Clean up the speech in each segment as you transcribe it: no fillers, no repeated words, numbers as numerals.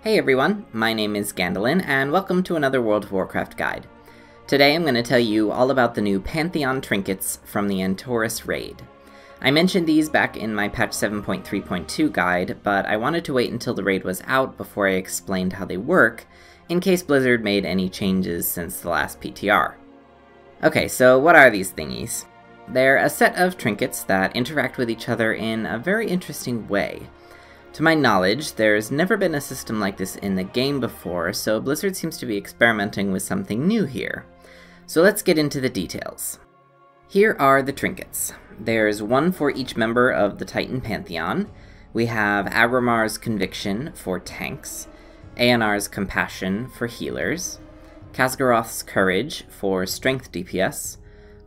Hey everyone, my name is Gandalin, and welcome to another World of Warcraft guide. Today I'm going to tell you all about the new Pantheon Trinkets from the Antorus raid. I mentioned these back in my patch 7.3.2 guide, but I wanted to wait until the raid was out before I explained how they work, in case Blizzard made any changes since the last PTR. Okay, so what are these thingies? They're a set of trinkets that interact with each other in a very interesting way. To my knowledge, there's never been a system like this in the game before, so Blizzard seems to be experimenting with something new here. So let's get into the details. Here are the trinkets. There's one for each member of the Titan Pantheon. We have Agrimar's Conviction for tanks, Eonar's Compassion for healers, Khaz'goroth's Courage for strength DPS,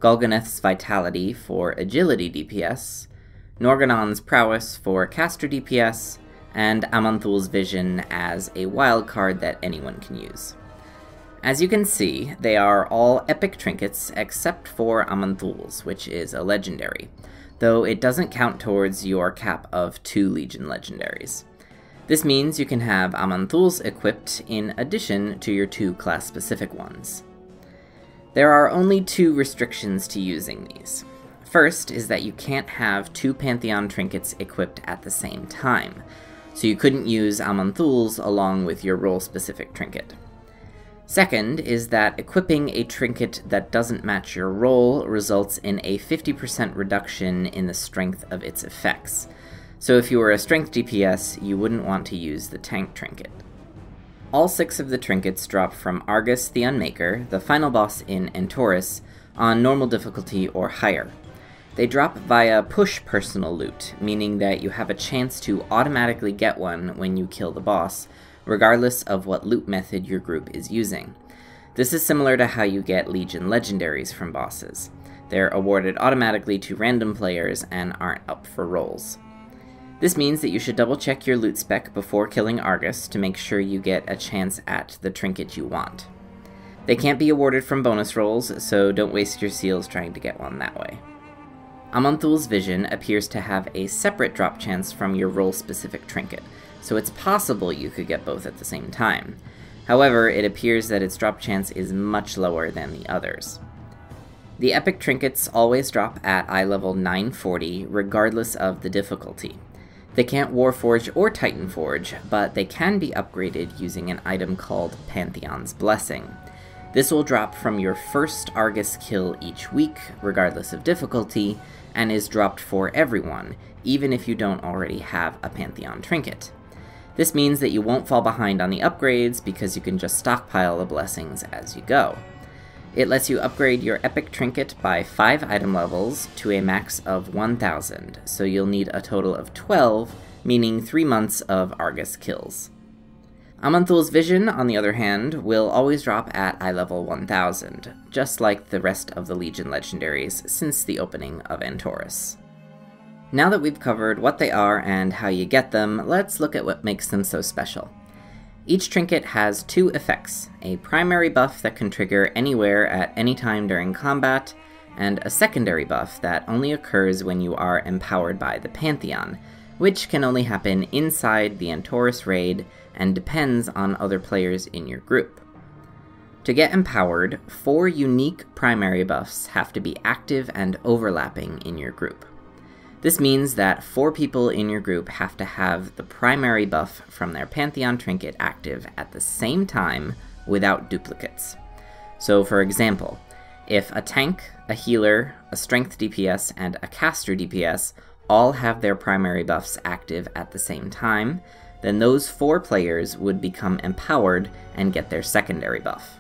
Golganeth's Vitality for agility DPS, Norgannon's Prowess for caster DPS, and aman'thul's Vision as a wildcard that anyone can use. As you can see, they are all epic trinkets except for aman'thul's, which is a legendary, though it doesn't count towards your cap of 2 Legion legendaries. This means you can have aman'thul's equipped in addition to your 2 class-specific ones. There are only 2 restrictions to using these. First is that you can't have 2 Pantheon trinkets equipped at the same time, so you couldn't use aman'thul's along with your role-specific trinket. Second is that equipping a trinket that doesn't match your role results in a 50% reduction in the strength of its effects, so if you were a strength DPS, you wouldn't want to use the tank trinket. All 6 of the trinkets drop from Argus the Unmaker, the final boss in Antorus, on normal difficulty or higher. They drop via push personal loot, meaning that you have a chance to automatically get one when you kill the boss, regardless of what loot method your group is using. This is similar to how you get Legion legendaries from bosses. They're awarded automatically to random players and aren't up for rolls. This means that you should double check your loot spec before killing Argus to make sure you get a chance at the trinket you want. They can't be awarded from bonus rolls, so don't waste your seals trying to get one that way. Aman'thul's Vision appears to have a separate drop chance from your role-specific trinket, so it's possible you could get both at the same time. However, it appears that its drop chance is much lower than the others. The epic trinkets always drop at eye level 940, regardless of the difficulty. They can't Warforge or Titan Forge, but they can be upgraded using an item called Pantheon's Blessing. This will drop from your first Argus kill each week, regardless of difficulty, and is dropped for everyone, even if you don't already have a Pantheon trinket. This means that you won't fall behind on the upgrades because you can just stockpile the blessings as you go. It lets you upgrade your epic trinket by 5 item levels to a max of 1000, so you'll need a total of 12, meaning 3 months of Argus kills. Aman'thul's Vision, on the other hand, will always drop at eye level 1000, just like the rest of the Legion legendaries since the opening of Antorus. Now that we've covered what they are and how you get them, let's look at what makes them so special. Each trinket has 2 effects, a primary buff that can trigger anywhere at any time during combat, and a secondary buff that only occurs when you are empowered by the Pantheon, which can only happen inside the Antorus raid and depends on other players in your group. To get empowered, 4 unique primary buffs have to be active and overlapping in your group. This means that 4 people in your group have to have the primary buff from their Pantheon trinket active at the same time without duplicates. So for example, if a tank, a healer, a strength DPS, and a caster DPS all have their primary buffs active at the same time, then those 4 players would become empowered and get their secondary buff.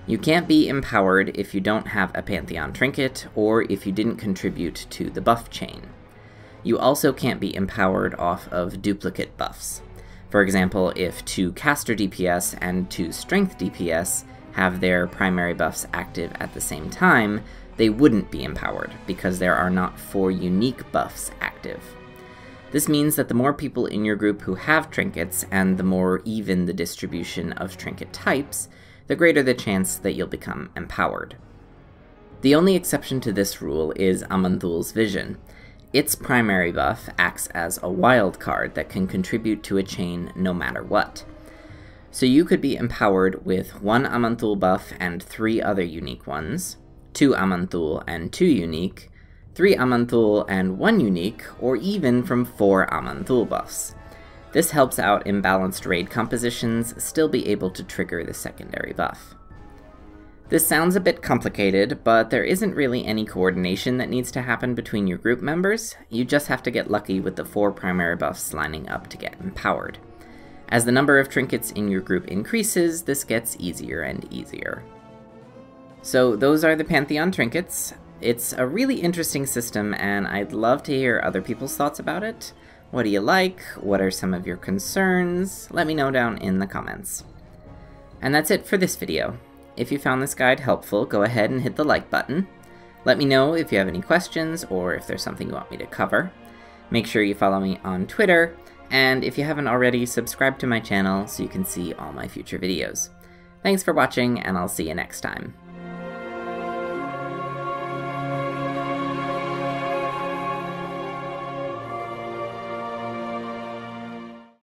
You can't be empowered if you don't have a Pantheon trinket, or if you didn't contribute to the buff chain. You also can't be empowered off of duplicate buffs. For example, if 2 caster DPS and 2 strength DPS have their primary buffs active at the same time, they wouldn't be empowered, because there are not 4 unique buffs active. This means that the more people in your group who have trinkets, and the more even the distribution of trinket types, the greater the chance that you'll become empowered. The only exception to this rule is aman'thul's Vision. Its primary buff acts as a wild card that can contribute to a chain no matter what. So you could be empowered with 1 aman'thul buff and 3 other unique ones, 2 aman'thul and 2 unique, 3 aman'thul and 1 unique, or even from 4 aman'thul buffs. This helps out imbalanced raid compositions still be able to trigger the secondary buff. This sounds a bit complicated, but there isn't really any coordination that needs to happen between your group members. You just have to get lucky with the 4 primary buffs lining up to get empowered. As the number of trinkets in your group increases, this gets easier and easier. So those are the Pantheon trinkets. It's a really interesting system, and I'd love to hear other people's thoughts about it. What do you like? What are some of your concerns? Let me know down in the comments. And that's it for this video. If you found this guide helpful, go ahead and hit the like button. Let me know if you have any questions or if there's something you want me to cover. Make sure you follow me on Twitter, and if you haven't already, subscribe to my channel so you can see all my future videos. Thanks for watching, and I'll see you next time.